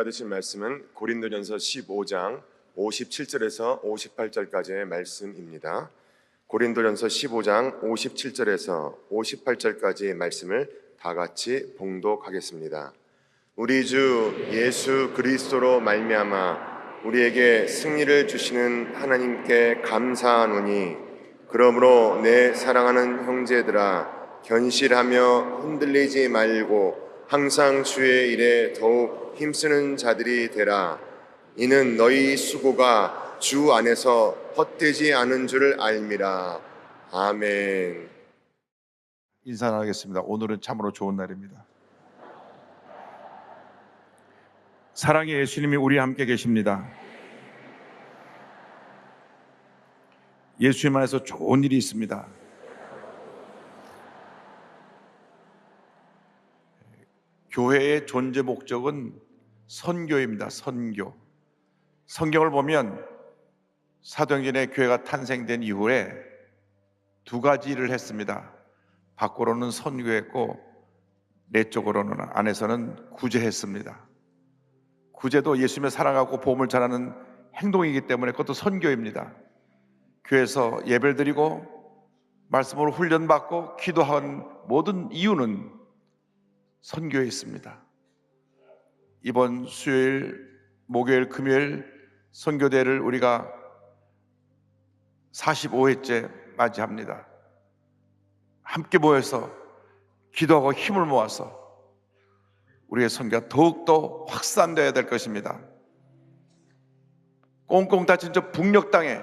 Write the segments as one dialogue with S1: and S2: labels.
S1: 받으실 말씀은 고린도전서 15장 57절에서 58절까지의 말씀입니다. 고린도전서 15장 57절에서 58절까지의 말씀을 다 같이 봉독하겠습니다. 우리 주 예수 그리스도로 말미암아 우리에게 승리를 주시는 하나님께 감사하노니, 그러므로 내 사랑하는 형제들아, 견실하며 흔들리지 말고 항상 주의 일에 더욱 힘쓰는 자들이 되라. 이는 너희 수고가 주 안에서 헛되지 않은 줄을 알미라. 아멘.
S2: 인사 나누겠습니다. 오늘은 참으로 좋은 날입니다. 사랑의 예수님이 우리와 함께 계십니다. 예수님 안에서 좋은 일이 있습니다. 교회의 존재 목적은 선교입니다. 선교. 성경을 보면 사도행전의 교회가 탄생된 이후에 두 가지 일을 했습니다. 밖으로는 선교했고 내적으로는, 안에서는 구제했습니다. 구제도 예수님을 사랑하고 복음을 전하는 행동이기 때문에 그것도 선교입니다. 교회에서 예배를 드리고 말씀으로 훈련받고 기도한 모든 이유는 선교에 있습니다. 이번 수요일, 목요일, 금요일 선교대회를 우리가 45회째 맞이합니다. 함께 모여서 기도하고 힘을 모아서 우리의 선교가 더욱더 확산되어야 될 것입니다. 꽁꽁 닫힌 저 북녘 땅에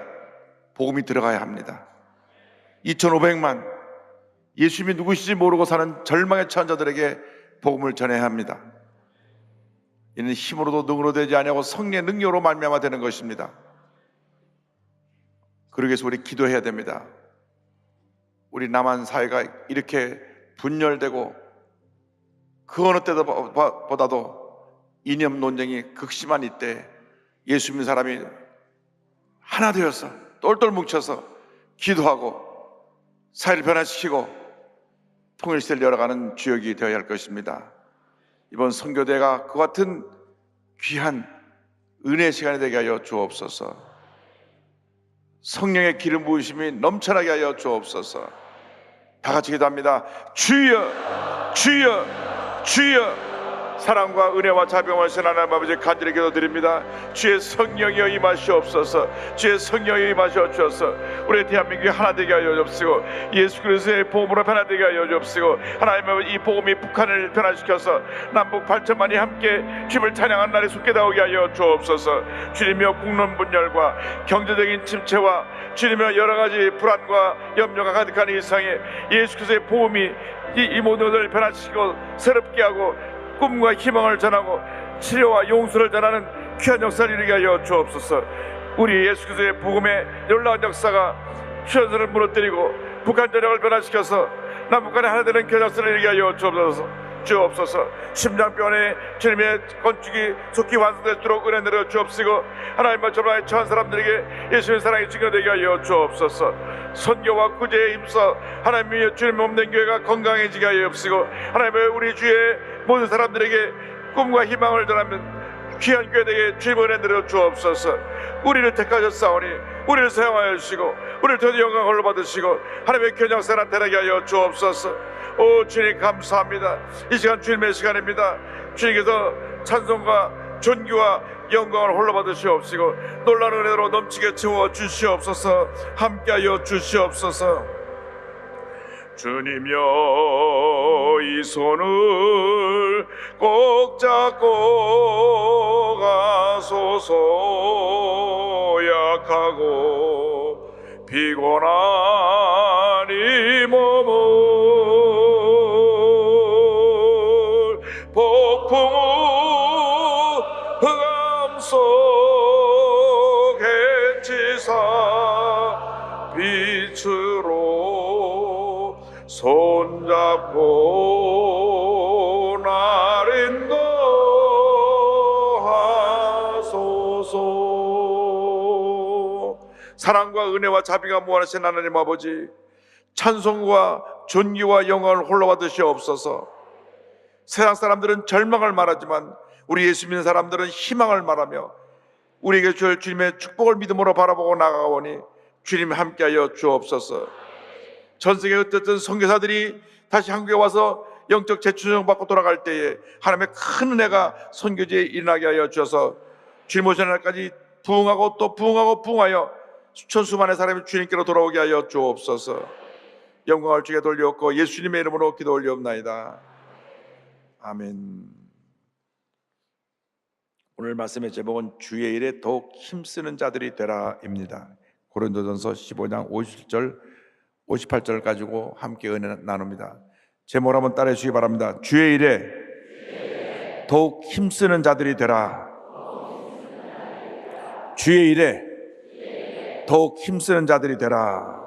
S2: 복음이 들어가야 합니다. 2,500만 예수님이 누구신지 모르고 사는 절망에 처한 자들에게 복음을 전해야 합니다. 이는 힘으로도 능으로 되지 아니하고 성령의 능력으로 말미암아 되는 것입니다. 그러기 위해서 우리 기도해야 됩니다. 우리 남한 사회가 이렇게 분열되고 그 어느 때보다도 이념 논쟁이 극심한 이때 예수 믿는 사람이 하나 되어서 똘똘 뭉쳐서 기도하고 사회를 변화시키고 통일시대를 열어가는 주역이 되어야 할 것입니다. 이번 선교대가 그 같은 귀한 은혜의 시간이 되게 하여 주옵소서. 성령의 기름 부으심이 넘쳐나게 하여 주옵소서. 다 같이 기도합니다. 주여, 주여, 주여. 사랑과 은혜와 자비와 신 하나님 아버지 간절히 기도드립니다. 주의 성령이여 임하시옵소서. 주의 성령이여 임하시옵소서. 우리 대한민국이 하나 되게 하여 주옵시고 예수 그리스도의 복음으로 변화되게 하여 주옵시고, 하나님 이 복음이 북한을 변화시켜서 남북 8천만이 함께 주님을 찬양하는 날이 속게 나오게 하여 주옵소서. 주님이여 국론 분열과 경제적인 침체와 주님이여 여러 가지 불안과 염려가 가득한 이 세상에 예수 그리스도의 복음이 이 모든 것을 변화시키고 새롭게 하고 꿈과 희망을 전하고 치료와 용서를 전하는 귀한 역사를 이루게 하여 주옵소서. 우리 예수 그리스도의 복음의 놀라운 역사가 휴전선을 무너뜨리고 북한 전역을 변화시켜서 남북한의 하나 되는 귀한 역사를 이루게 하여 주옵소서. 심장병원에 주님의 건축이 속히 완성되도록 은혜 내려 주옵시고, 하나님과 절망에 처한 사람들에게 예수님의 사랑이 증거되게 하여 주옵소서. 선교와 구제에 힘써 하나님의 주님 없는 교회가 건강해지게 하여 주옵시고, 하나님의 우리 주의 모든 사람들에게 꿈과 희망을 전하면 귀한 교회에게 주님의 은혜 내려 주옵소서. 우리를 택하셨사오니 우리를 사용하여 주시고 우리를 더 영광을 받으시고 하나님의 귀한 역사를 나타나게 하여 주옵소서. 오 주님 감사합니다. 이 시간 주님의 시간입니다. 주님께서 찬송과 존귀와 영광을 홀로 받으시옵시고 놀라운 은혜로 넘치게 채워 주시옵소서. 함께하여 주시옵소서. 주님여 이 손을 꼭 잡고 가소서. 약하고 피곤한 이 몸을 폭풍우 흑암 속에 치사 빛으로 손잡고 날 인도하소서. 사랑과 은혜와 자비가 무한하신 하나님 아버지, 찬송과 존귀와 영광을 홀로 받으시옵소서. 세상 사람들은 절망을 말하지만 우리 예수 믿는 사람들은 희망을 말하며 우리에게 주실 주님의 축복을 믿음으로 바라보고 나아가오니 주님 함께하여 주옵소서. 전 세계에 어쨌든 선교사들이 다시 한국에 와서 영적 재충전 받고 돌아갈 때에 하나님의 큰 은혜가 선교지에 일어나게 하여 주셔서 주님 오시는 날까지 부흥하고 또 부흥하고 부흥하여 수천 수만의 사람이 주님께로 돌아오게 하여 주옵소서. 영광을 주께 돌리옵고 예수님의 이름으로 기도 올리옵나이다. 아멘. 오늘 말씀의 제목은 주의 일에 더욱 힘쓰는 자들이 되라입니다. 고린도전서 15장 57절 58절 가지고 함께 은혜 나눕니다. 제목을 한번 따라해 주시기 바랍니다. 주의 일에 더욱 힘쓰는 자들이 되라. 주의 일에 더욱 힘쓰는 자들이 되라.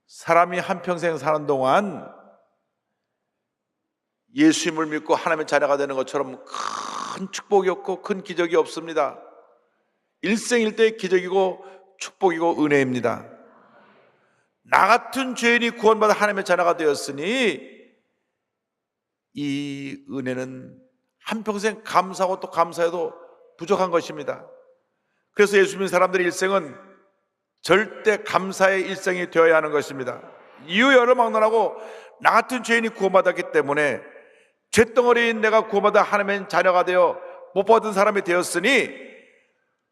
S2: 사람이 한평생 사는 동안 예수님을 믿고 하나님의 자녀가 되는 것처럼 큰 축복이 없고 큰 기적이 없습니다. 일생일대의 기적이고 축복이고 은혜입니다. 나 같은 죄인이 구원받아 하나님의 자녀가 되었으니 이 은혜는 한평생 감사하고 또 감사해도 부족한 것입니다. 그래서 예수 믿는 사람들의 일생은 절대 감사의 일생이 되어야 하는 것입니다. 이유 여러 막론하고 나 같은 죄인이 구원받았기 때문에 죄덩어리인 내가 구원받아 하나님의 자녀가 되어 못 받은 사람이 되었으니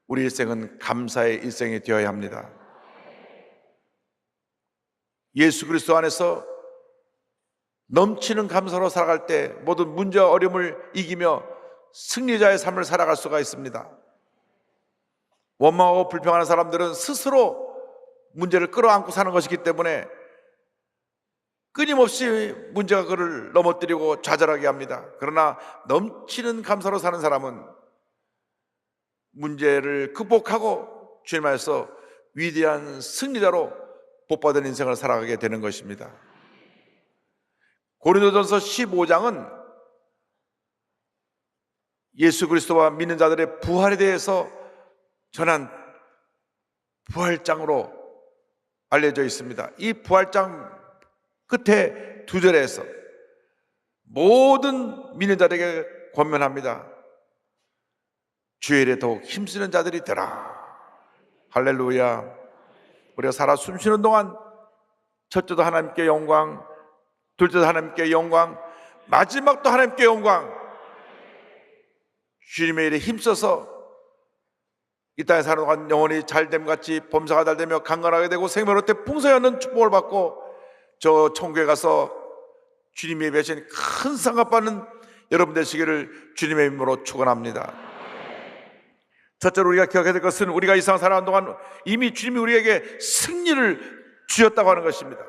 S2: 우리 일생은 감사의 일생이 되어야 합니다. 예수 그리스도 안에서 넘치는 감사로 살아갈 때 모든 문제와 어려움을 이기며 승리자의 삶을 살아갈 수가 있습니다. 원망하고 불평하는 사람들은 스스로 문제를 끌어안고 사는 것이기 때문에 끊임없이 문제가 그를 넘어뜨리고 좌절하게 합니다. 그러나 넘치는 감사로 사는 사람은 문제를 극복하고 주님 안에서 위대한 승리자로 복받은 인생을 살아가게 되는 것입니다. 고린도전서 15장은 예수 그리스도와 믿는 자들의 부활에 대해서 전한 부활장으로 알려져 있습니다. 이 부활장 끝에 두 절에서 모든 믿는 자들에게 권면합니다. 주의 일에 더욱 힘쓰는 자들이 되라. 할렐루야. 우리가 살아 숨쉬는 동안 첫째도 하나님께 영광, 둘째도 하나님께 영광, 마지막도 하나님께 영광. 주님의 일에 힘써서 이 땅에 사는 동안 영원히 잘됨같이 범사가 잘되며 강건하게 되고 생명로때 풍성히 얻는 축복을 받고 저 천국에 가서 주님이 예배하신 큰 상급 받는 여러분 되시기를 주님의 이름으로 축원합니다. 첫째로 우리가 기억해야 될 것은 우리가 이 세상 살아가는 동안 이미 주님이 우리에게 승리를 주셨다고 하는 것입니다.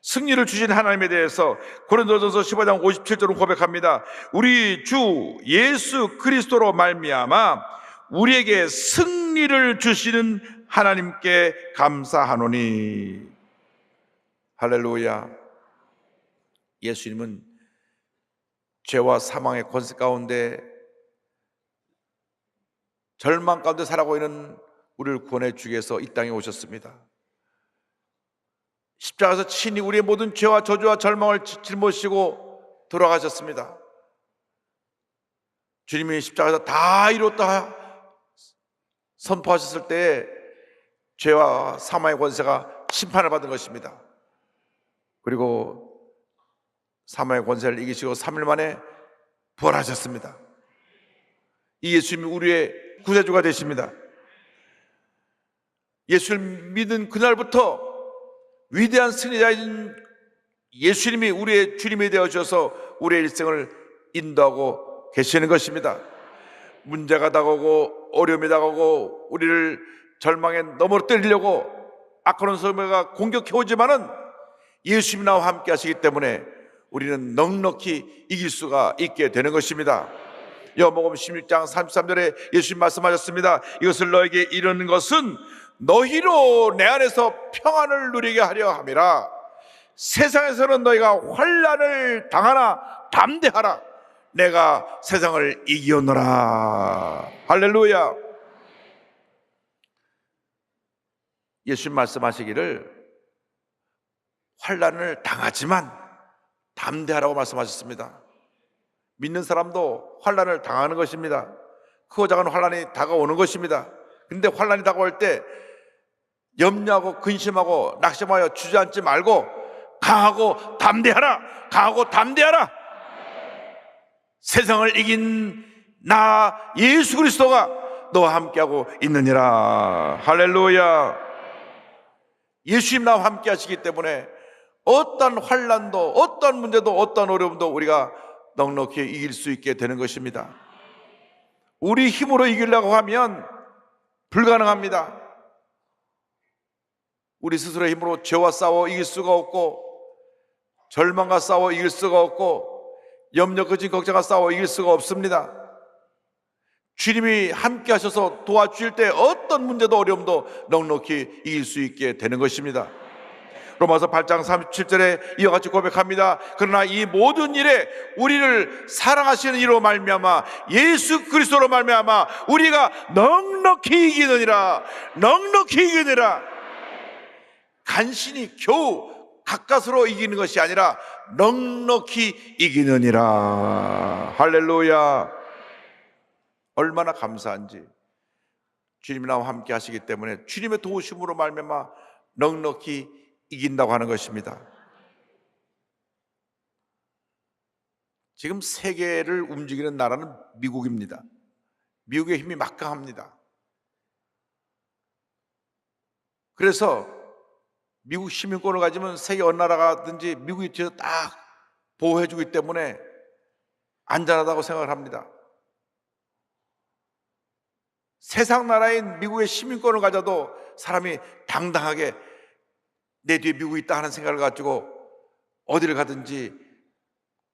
S2: 승리를 주신 하나님에 대해서 고린도전서 15장 57절은 고백합니다. 우리 주 예수 그리스도로 말미암아 우리에게 승리를 주시는 하나님께 감사하노니. 할렐루야. 예수님은 죄와 사망의 권세 가운데 절망 가운데 살아가고 있는 우리를 구원해 주기 위해서 이 땅에 오셨습니다. 십자가에서 친히 우리의 모든 죄와 저주와 절망을 짊어지시고 돌아가셨습니다. 주님이 십자가에서 다 이뤘다 선포하셨을 때에 죄와 사망의 권세가 심판을 받은 것입니다. 그리고 사망의 권세를 이기시고 3일 만에 부활하셨습니다. 이 예수님이 우리의 구세주가 되십니다. 예수를 믿은 그날부터 위대한 승리자인 예수님이 우리의 주님이 되어주셔서 우리의 일생을 인도하고 계시는 것입니다. 문제가 다가오고 어려움이 다가오고 우리를 절망에 넘어뜨리려고 악한 소매가 공격해오지만은 예수님이 나와 함께 하시기 때문에 우리는 넉넉히 이길 수가 있게 되는 것입니다. 요한복음 16장 33절에 예수님 말씀하셨습니다. 이것을 너에게 이르는 것은 너희로 내 안에서 평안을 누리게 하려 함이라. 세상에서는 너희가 환난을 당하나 담대하라. 내가 세상을 이기었노라. 할렐루야. 예수님 말씀하시기를 환난을 당하지만 담대하라고 말씀하셨습니다. 믿는 사람도 환난을 당하는 것입니다. 크고 작은 환난이 다가오는 것입니다. 근데 환난이 다가올 때 염려하고 근심하고 낙심하여 주저앉지 말고 강하고 담대하라. 강하고 담대하라. 세상을 이긴 나 예수 그리스도가 너와 함께하고 있느니라. 할렐루야. 예수님 나와 함께 하시기 때문에 어떤 환난도 어떤 문제도 어떤 어려움도 우리가 넉넉히 이길 수 있게 되는 것입니다. 우리 힘으로 이기려고 하면 불가능합니다. 우리 스스로의 힘으로 죄와 싸워 이길 수가 없고, 절망과 싸워 이길 수가 없고, 염려, 근심, 걱정과 싸워 이길 수가 없습니다. 주님이 함께 하셔서 도와주실 때 어떤 문제도 어려움도 넉넉히 이길 수 있게 되는 것입니다. 로마서 8장 37절에 이와 같이 고백합니다. 그러나 이 모든 일에 우리를 사랑하시는 이로 말미암아 예수 그리스도로 말미암아 우리가 넉넉히 이기느니라. 넉넉히 이기느니라. 간신히 겨우 가까스로 이기는 것이 아니라 넉넉히 이기느니라. 할렐루야. 얼마나 감사한지. 주님이 나와 함께 하시기 때문에 주님의 도우심으로 말미암아 넉넉히 이긴다고 하는 것입니다. 지금 세계를 움직이는 나라는 미국입니다. 미국의 힘이 막강합니다. 그래서 미국 시민권을 가지면 세계 어느 나라가든지 미국이 뒤에서 딱 보호해주기 때문에 안전하다고 생각을 합니다. 세상 나라인 미국의 시민권을 가져도 사람이 당당하게 내 뒤에 미국이 있다 하는 생각을 가지고 어디를 가든지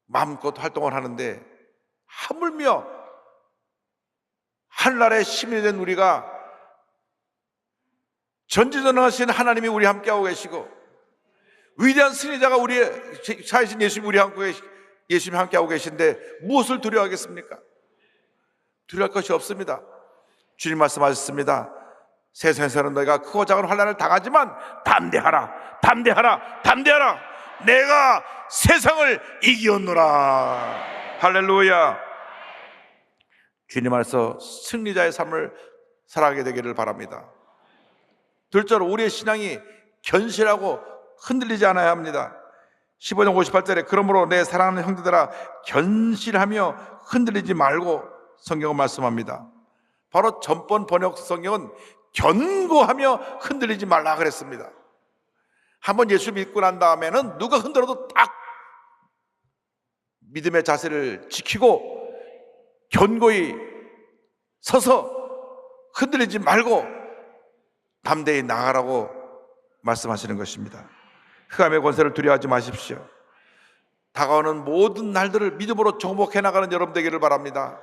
S2: 마음껏 활동을 하는데, 하물며 하늘나라의 시민이 된 우리가 전지전능하신 하나님이 우리 함께하고 계시고 위대한 승리자가 우리의 사이신 예수님이 우리 예수님이 함께하고 계신데 무엇을 두려워하겠습니까? 두려워할 것이 없습니다. 주님 말씀하셨습니다. 세상에서는 너희가 크고 작은 환난을 당하지만 담대하라. 담대하라. 담대하라. 내가 세상을 이기었노라. 할렐루야. 주님 안에서 승리자의 삶을 살아가게 되기를 바랍니다. 둘째로 우리의 신앙이 견실하고 흔들리지 않아야 합니다. 15장 58절에 그러므로 내 사랑하는 형제들아 견실하며 흔들리지 말고 성경은 말씀합니다. 바로 전번 번역 성경은 견고하며 흔들리지 말라 그랬습니다. 한번 예수 믿고 난 다음에는 누가 흔들어도 딱 믿음의 자세를 지키고 견고히 서서 흔들리지 말고 담대히 나아가라고 말씀하시는 것입니다. 흑암의 권세를 두려워하지 마십시오. 다가오는 모든 날들을 믿음으로 정복해 나가는 여러분 되기를 바랍니다.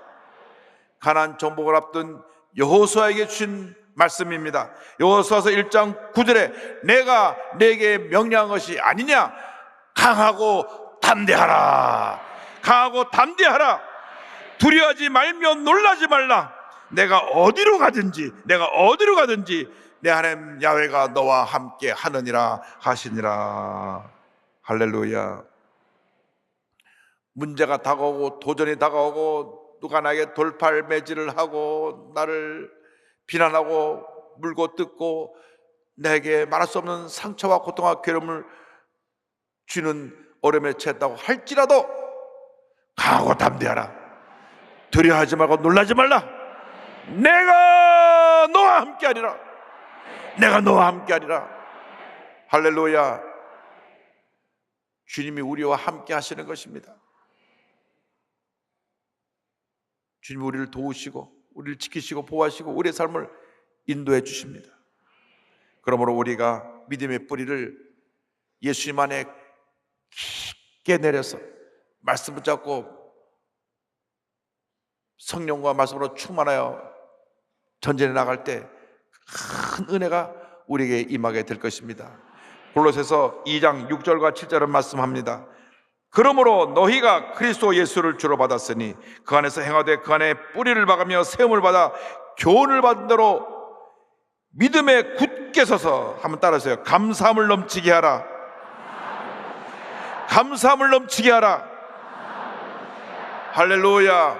S2: 가나안 정복을 앞둔 여호수아에게 주신 말씀입니다. 여호수아서 1장 9절에 내가 내게 명령한 것이 아니냐. 강하고 담대하라. 강하고 담대하라. 두려워하지 말며 놀라지 말라. 내가 어디로 가든지 내 하나님 야훼가 너와 함께 하느니라 하시니라. 할렐루야. 문제가 다가오고 도전이 다가오고 누가 나에게 돌팔매질을 하고 나를 비난하고 물고 뜯고 내게 말할 수 없는 상처와 고통과 괴로움을 주는 어려움에 처했다고 할지라도 강하고 담대하라. 두려워하지 말고 놀라지 말라. 내가 너와 함께하리라. 내가 너와 함께하리라. 할렐루야. 주님이 우리와 함께 하시는 것입니다. 주님이 우리를 도우시고 우리를 지키시고 보호하시고 우리의 삶을 인도해 주십니다. 그러므로 우리가 믿음의 뿌리를 예수님 안에 깊게 내려서 말씀 붙잡고 성령과 말씀으로 충만하여 전진해 나갈 때 큰 은혜가 우리에게 임하게 될 것입니다. 골로새서 2장 6절과 7절은 말씀합니다. 그러므로 너희가 그리스도 예수를 주로 받았으니 그 안에서 행하되 그 안에 뿌리를 박으며 세움을 받아 교훈을 받은 대로 믿음에 굳게 서서 한번 따라하세요. 감사함을 넘치게 하라. 감사함을 넘치게 하라. 할렐루야.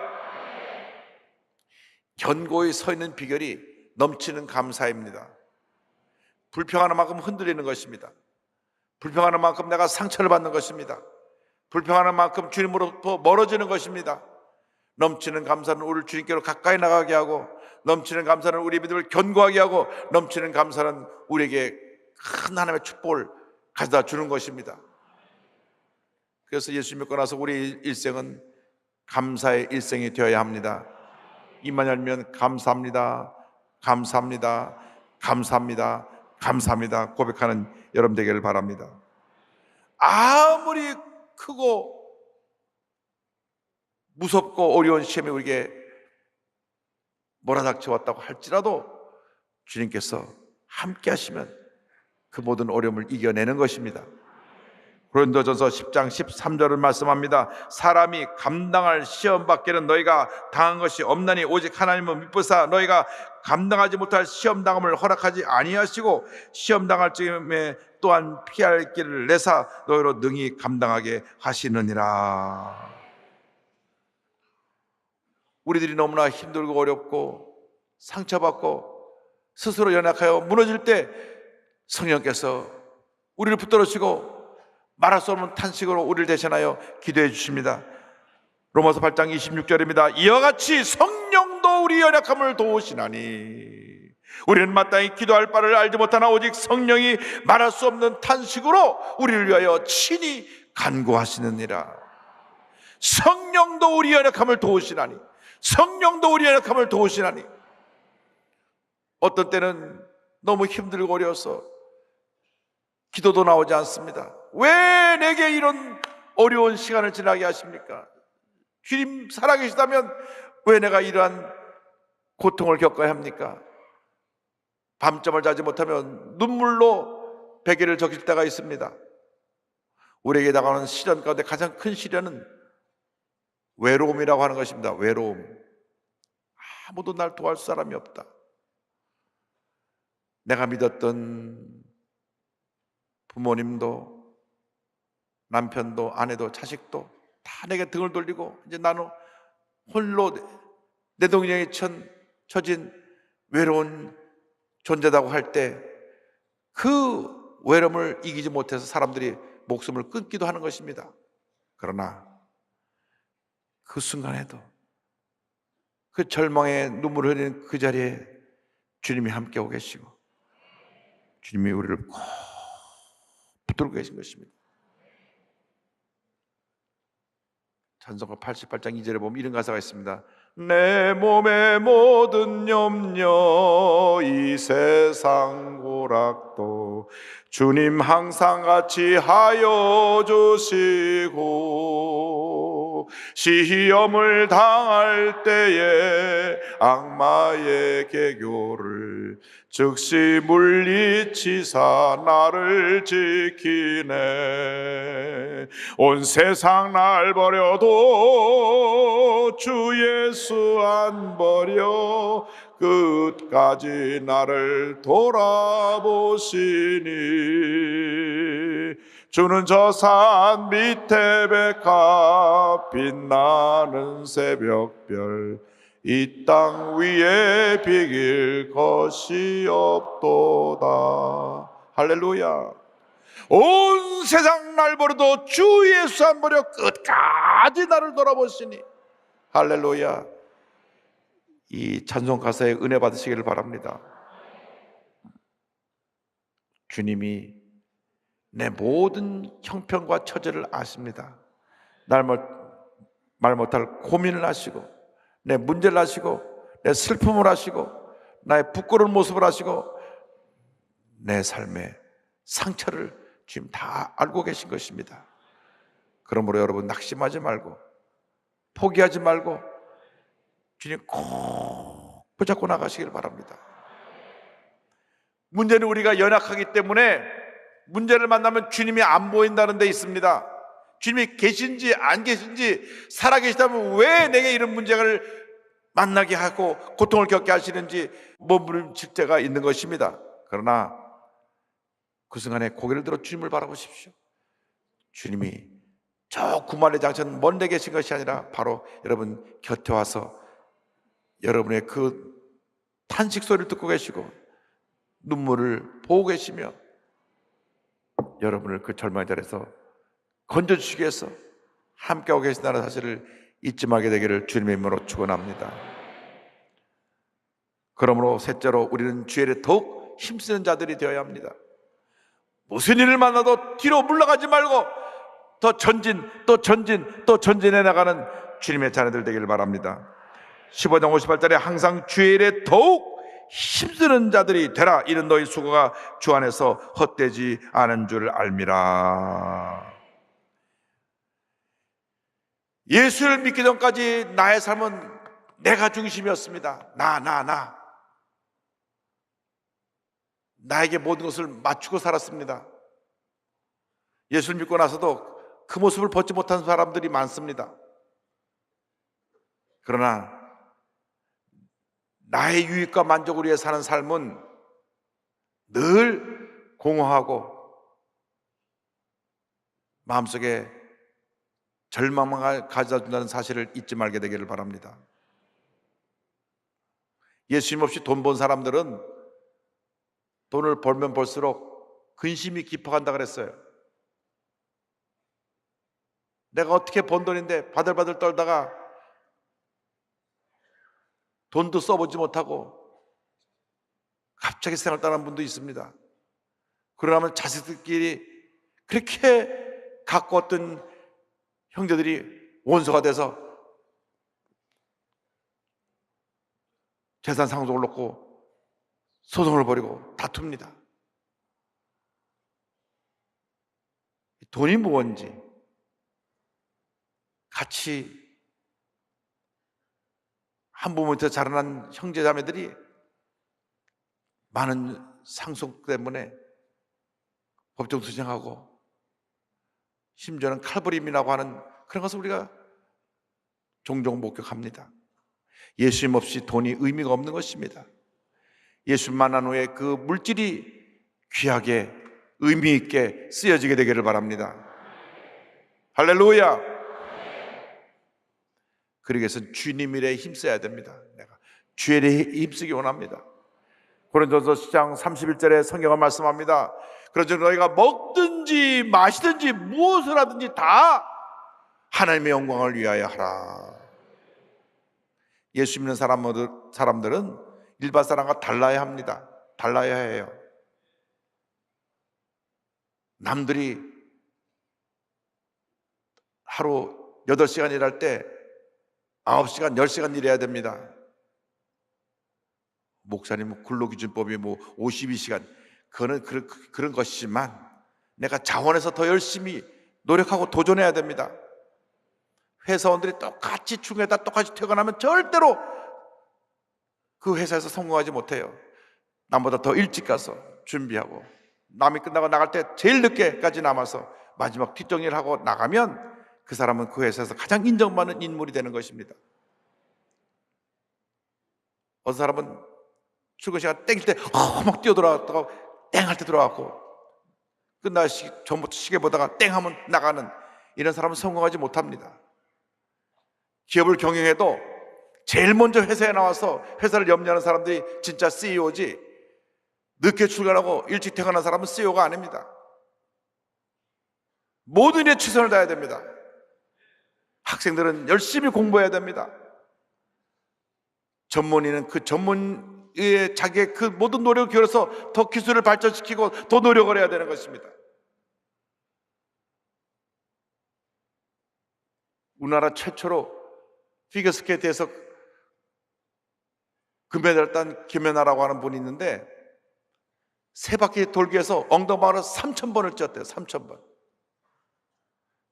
S2: 견고히 서 있는 비결이 넘치는 감사입니다. 불평하는 만큼 흔들리는 것입니다. 불평하는 만큼 내가 상처를 받는 것입니다. 불평하는 만큼 주님으로부터 멀어지는 것입니다. 넘치는 감사는 우리를 주님께로 가까이 나가게 하고, 넘치는 감사는 우리 믿음을 견고하게 하고, 넘치는 감사는 우리에게 큰 하나님의 축복을 가져다 주는 것입니다. 그래서 예수 믿고 나서 우리 일생은 감사의 일생이 되어야 합니다. 입만 열면 감사합니다, 감사합니다, 감사합니다, 감사합니다 고백하는 여러분 되기를 바랍니다. 아무리 크고 무섭고 어려운 시험이 우리에게 몰아닥쳐 왔다고 할지라도 주님께서 함께 하시면 그 모든 어려움을 이겨내는 것입니다. 고린도전서 10장 13절을 말씀합니다. 사람이 감당할 시험 밖에는 너희가 당한 것이 없나니 오직 하나님은 미쁘사 너희가 감당하지 못할 시험 당함을 허락하지 아니하시고 시험 당할 즈음에 또한 피할 길을 내사 너희로 능히 감당하게 하시느니라. 우리들이 너무나 힘들고 어렵고 상처받고 스스로 연약하여 무너질 때 성령께서 우리를 붙들으시고 말할 수 없는 탄식으로 우리를 대신하여 기도해 주십니다. 로마서 8장 26절입니다. 이와 같이 성령도 우리 연약함을 도우시나니 우리는 마땅히 기도할 바를 알지 못하나 오직 성령이 말할 수 없는 탄식으로 우리를 위하여 친히 간구하시느니라. 성령도 우리 연약함을 도우시나니, 성령도 우리 연약함을 도우시나니. 어떤 때는 너무 힘들고 어려워서 기도도 나오지 않습니다. 왜 내게 이런 어려운 시간을 지나게 하십니까? 주님 살아계시다면 왜 내가 이러한 고통을 겪어야 합니까? 밤잠을 자지 못하면 눈물로 베개를 적실 때가 있습니다. 우리에게 다가오는 시련 가운데 가장 큰 시련은 외로움이라고 하는 것입니다. 외로움. 아무도 날 도와줄 사람이 없다. 내가 믿었던 부모님도 남편도 아내도 자식도 다 내게 등을 돌리고 이제 나는 홀로 내동댕이 처진 외로운 존재다고 할 때 그 외로움을 이기지 못해서 사람들이 목숨을 끊기도 하는 것입니다. 그러나 그 순간에도 그 절망의 눈물을 흘리는 그 자리에 주님이 함께 오고 계시고 주님이 우리를 꼭 붙들고 계신 것입니다. 찬송가 88장 2절에 보면 이런 가사가 있습니다. 내 몸의 모든 염려 이 세상 고락도 주님 항상 같이 하여 주시고 시험을 당할 때에 악마의 계교를 즉시 물리치사 나를 지키네. 온 세상 날 버려도 주 예수 안 버려 끝까지 나를 돌아보시니 주는 저 산 밑에 백합 빛나는 새벽별 이 땅 위에 비길 것이 없도다. 할렐루야. 온 세상 날 버려도 주 예수 안 버려 끝까지 나를 돌아보시니. 할렐루야. 이 찬송 가사에 은혜 받으시기를 바랍니다. 주님이 내 모든 형편과 처지를 아십니다. 말 못할 고민을 하시고 내 문제를 아시고 내 슬픔을 아시고 나의 부끄러운 모습을 아시고 내 삶의 상처를 지금 다 알고 계신 것입니다. 그러므로 여러분 낙심하지 말고 포기하지 말고 주님 꼭 붙잡고 나가시길 바랍니다. 문제는 우리가 연약하기 때문에 문제를 만나면 주님이 안 보인다는 데 있습니다. 주님이 계신지 안 계신지 살아계시다면 왜 내게 이런 문제를 만나게 하고 고통을 겪게 하시는지 몸부림칠 때가 있는 것입니다. 그러나 그 순간에 고개를 들어 주님을 바라보십시오. 주님이 저 구만의 장천 먼 데 계신 것이 아니라 바로 여러분 곁에 와서 여러분의 그 탄식 소리를 듣고 계시고 눈물을 보고 계시며 여러분을 그 절망의 자리에서 건져주시기 위해서 함께하고 계신다는 사실을 잊지 말게 되기를 주님의 이름으로 축원합니다. 그러므로 셋째로 우리는 주의 일에 더욱 힘쓰는 자들이 되어야 합니다. 무슨 일을 만나도 뒤로 물러가지 말고 더 전진 또 전진 또 전진해 나가는 주님의 자녀들 되기를 바랍니다. 15장 58절에 항상 주의 일에 더욱 힘쓰는 자들이 되라. 이는 너희 수고가 주 안에서 헛되지 않은 줄 알미라. 예수를 믿기 전까지 나의 삶은 내가 중심이었습니다. 나에게 모든 것을 맞추고 살았습니다. 예수를 믿고 나서도 그 모습을 벗지 못한 사람들이 많습니다. 그러나 나의 유익과 만족을 위해 사는 삶은 늘 공허하고 마음속에 절망만 가져준다는 사실을 잊지 말게 되기를 바랍니다. 예수님 없이 돈 번 사람들은 돈을 벌면 벌수록 근심이 깊어간다 그랬어요. 내가 어떻게 번 돈인데 바들바들 떨다가 돈도 써보지 못하고 갑자기 세상을 떠나는 분도 있습니다. 그러면 자식들끼리 그렇게 가까웠던 형제들이 원수가 돼서 재산 상속을 놓고 소송을 벌이고 다툽니다. 돈이 무언지 같이 한 부모부터 자라난 형제자매들이 많은 상속 때문에 법정 투쟁하고 심지어는 칼부림이라고 하는 그런 것을 우리가 종종 목격합니다. 예수님 없이 돈이 의미가 없는 것입니다. 예수 만난 후에 그 물질이 귀하게 의미 있게 쓰여지게 되기를 바랍니다. 할렐루야. 그러기 위해서 주님 일에 힘써야 됩니다. 내가 주의 일에 힘쓰기 원합니다. 고린도서 10장 31절에 성경은 말씀합니다. 그러므로 너희가 먹든지 마시든지 무엇을 하든지 다 하나님의 영광을 위하여 하라. 예수 믿는 사람들은 일반 사람과 달라야 합니다. 달라야 해요. 남들이 하루 8시간 일할 때 9시간, 10시간 일해야 됩니다. 목사님 근로기준법이 52시간 그거는 그런 것이지만 내가 자원해서 더 열심히 노력하고 도전해야 됩니다. 회사원들이 똑같이 출근했다 똑같이 퇴근하면 절대로 그 회사에서 성공하지 못해요. 남보다 더 일찍 가서 준비하고 남이 끝나고 나갈 때 제일 늦게까지 남아서 마지막 뒷정리를 하고 나가면 그 사람은 그 회사에서 가장 인정받는 인물이 되는 것입니다. 어떤 사람은 출근 시간 땡길 때 막 뛰어들어갔다가 땡 할 때 들어갔고 끝날 전부터 시계 보다가 땡 하면 나가는 이런 사람은 성공하지 못합니다. 기업을 경영해도 제일 먼저 회사에 나와서 회사를 염려하는 사람들이 진짜 CEO지, 늦게 출근하고 일찍 퇴근하는 사람은 CEO가 아닙니다. 모든 일에 최선을 다해야 됩니다. 학생들은 열심히 공부해야 됩니다. 전문의는 그 전문의의 자기의 그 모든 노력을 기울여서 더 기술을 발전시키고 더 노력을 해야 되는 것입니다. 우리나라 최초로 피겨스케이트에서 금메달을 딴 김연아라고 하는 분이 있는데 세 바퀴 돌기 위해서 엉덩방으로 3,000번을 뛰었대요. 3,000번.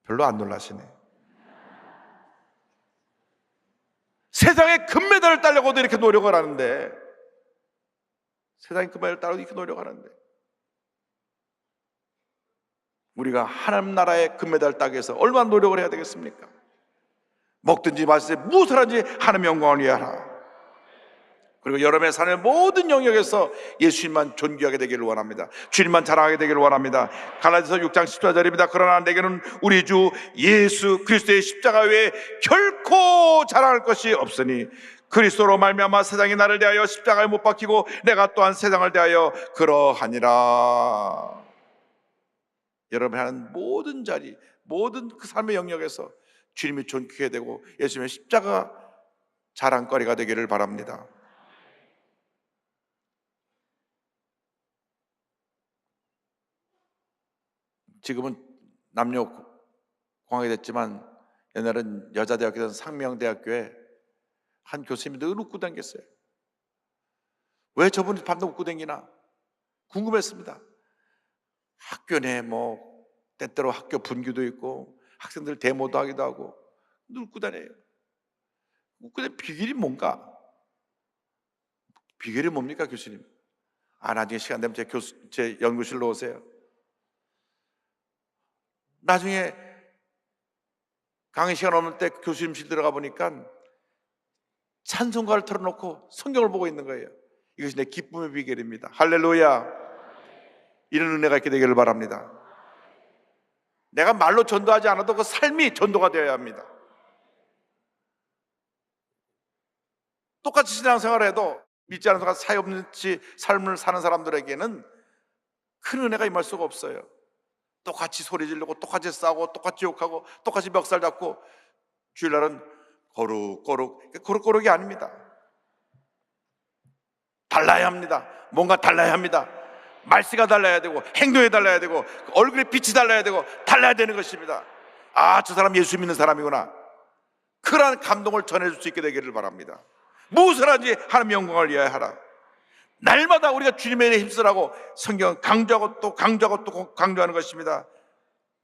S2: 별로 안 놀라시네. 세상에 금메달을 따려고도 이렇게 노력을 하는데, 세상에 금메달을 따려고 이렇게 노력하는데, 우리가 하나님 나라의 금메달을 따기 위해서 얼마나 노력을 해야 되겠습니까? 먹든지 마시든지 무엇을 하든지 하나님의 영광을 위하라. 그리고 여러분의 삶의 모든 영역에서 예수님만 존귀하게 되기를 원합니다. 주님만 자랑하게 되기를 원합니다. 갈라디아서 6장 14절입니다. 그러나 내게는 우리 주 예수 그리스도의 십자가 외에 결코 자랑할 것이 없으니 그리스도로 말미암아 세상이 나를 대하여 십자가에 못 박히고 내가 또한 세상을 대하여 그러하니라. 여러분이 하는 모든 자리, 모든 그 삶의 영역에서 주님이 존귀하게 되고 예수님의 십자가 자랑거리가 되기를 바랍니다. 지금은 남녀 공학이 됐지만 옛날엔 여자대학교던 상명대학교에 한 교수님이 늘 웃고 다녔어요. 왜 저분이 밤낮 웃고 다니나 궁금했습니다. 학교 내 때때로 학교 분규도 있고 학생들 데모도 하기도 하고 늘 웃고 다녀요. 웃고 다니는 비결이 뭔가? 비결이 뭡니까 교수님? 나중에 시간 되면 제 연구실로 오세요. 나중에 강의 시간 없는 때 교수님실 들어가 보니까 찬송가를 틀어놓고 성경을 보고 있는 거예요. 이것이 내 기쁨의 비결입니다. 할렐루야. 이런 은혜가 있게 되기를 바랍니다. 내가 말로 전도하지 않아도 그 삶이 전도가 되어야 합니다. 똑같이 신앙생활을 해도 믿지 않은 사람 사이 없는 삶을 사는 사람들에게는 큰 은혜가 임할 수가 없어요. 똑같이 소리 지르고 똑같이 싸우고 똑같이 욕하고 똑같이 멱살 잡고 주일날은 거룩이 아닙니다. 달라야 합니다. 뭔가 달라야 합니다. 말씨가 달라야 되고 행동이 달라야 되고 얼굴에 빛이 달라야 되고 달라야 되는 것입니다. 저 사람 예수 믿는 사람이구나. 그러한 감동을 전해줄 수 있게 되기를 바랍니다. 무엇을 하든지 하나님의 영광을 위하여 하라. 날마다 우리가 주님의 일에 힘쓰라고 성경은 강조하고 또 강조하고 또 강조하는 것입니다.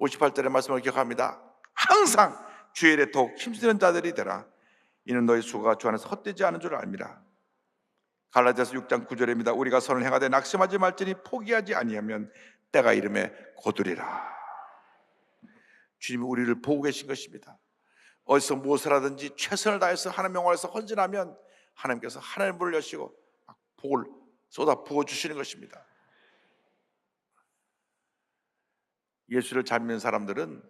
S2: 58절의 말씀을 기억합니다. 항상 주의 일에 더욱 힘쓰는 자들이 되라. 이는 너희 수고가 주 안에서 헛되지 않은 줄 압니다. 갈라디아서 6장 9절입니다. 우리가 선을 행하되 낙심하지 말지니 포기하지 아니하면 때가 이름에 거두리라. 주님이 우리를 보고 계신 것입니다. 어디서 무엇을 하든지 최선을 다해서 하나님의 영광을 위해서 헌신하면 하나님께서 하나님의 문을 여시고 복을 쏟아 부어주시는 것입니다. 예수를 잘 믿는 사람들은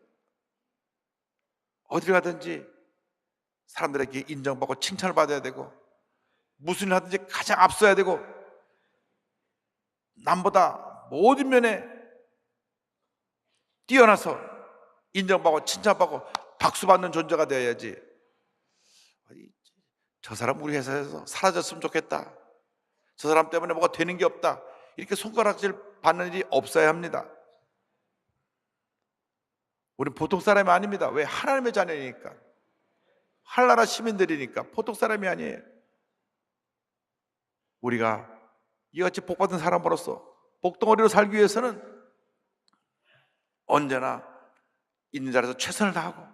S2: 어디 가든지 사람들에게 인정받고 칭찬을 받아야 되고 무슨 일 하든지 가장 앞서야 되고 남보다 모든 면에 뛰어나서 인정받고 칭찬받고 박수받는 존재가 되어야지. 저 사람 우리 회사에서 사라졌으면 좋겠다. 저 사람 때문에 뭐가 되는 게 없다. 이렇게 손가락질 받는 일이 없어야 합니다. 우리는 보통 사람이 아닙니다. 왜? 하나님의 자녀니까. 하늘나라 시민들이니까 보통 사람이 아니에요. 우리가 이같이 복받은 사람으로서 복덩어리로 살기 위해서는 언제나 있는 자리에서 최선을 다하고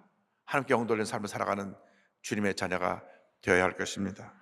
S2: 하나님께 영돌린 삶을 살아가는 주님의 자녀가 되어야 할 것입니다.